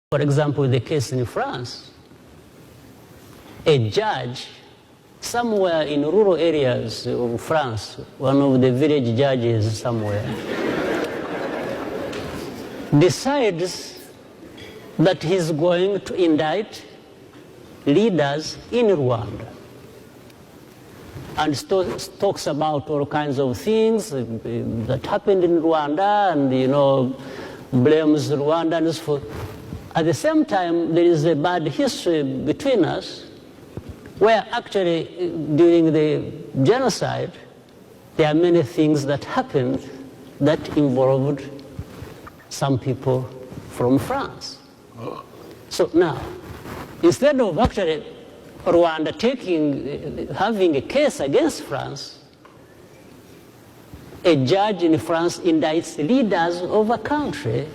For example, the case in France, a judge somewhere in rural areas of France, one of the village judges somewhere, decides that he's going to indict leaders in Rwanda and talks about all kinds of things that happened in Rwanda and, blames Rwandans for. At the same time, there is a bad history between us where actually during the genocide, there are many things that happened that involved some people from France. So now, instead of actually Rwanda having a case against France, a judge in France indicts leaders of a country,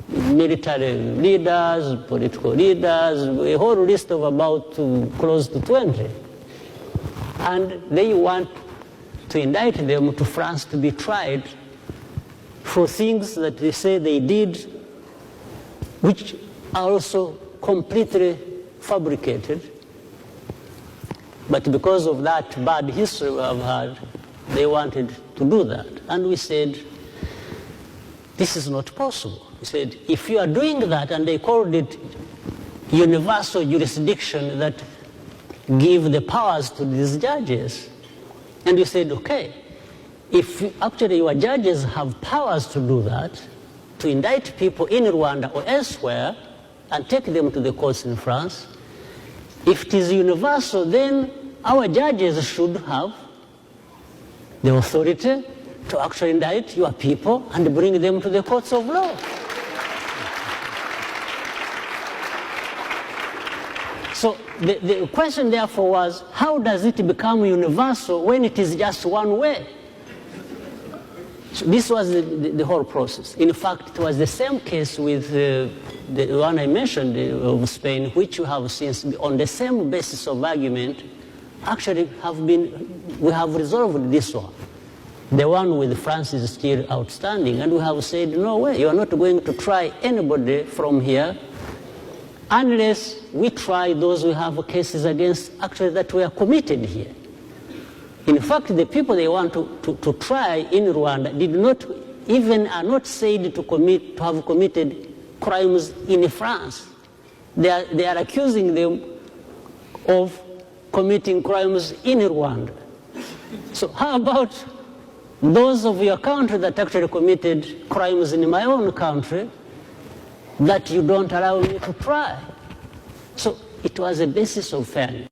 military leaders, political leaders, a whole list of about close to 20. And they want to indict them to France to be tried for things that they say they did, which are also completely fabricated. But because of that bad history we have had, they wanted to do that. And we said, this is not possible. We said, if you are doing that, and they called it universal jurisdiction that give the powers to these judges. And we said, okay, if actually your judges have powers to do that, to indict people in Rwanda or elsewhere and take them to the courts in France, if it is universal, then our judges should have the authority to actually indict your people and bring them to the courts of law. So the question therefore was, how does it become universal when it is just one way? So this was the whole process. In fact, it was the same case with the one I mentioned of Spain, which you have since, on the same basis of argument, actually we have resolved this one. The one with France is still outstanding, and we have said, no way, you are not going to try anybody from here unless we try those who have cases against actually that were committed here. In fact, the people they want to try in Rwanda are not said to have committed crimes in France. They are accusing them of committing crimes in Rwanda. So how about those of your country that actually committed crimes in my own country that you don't allow me to try? So it was a basis of fairness.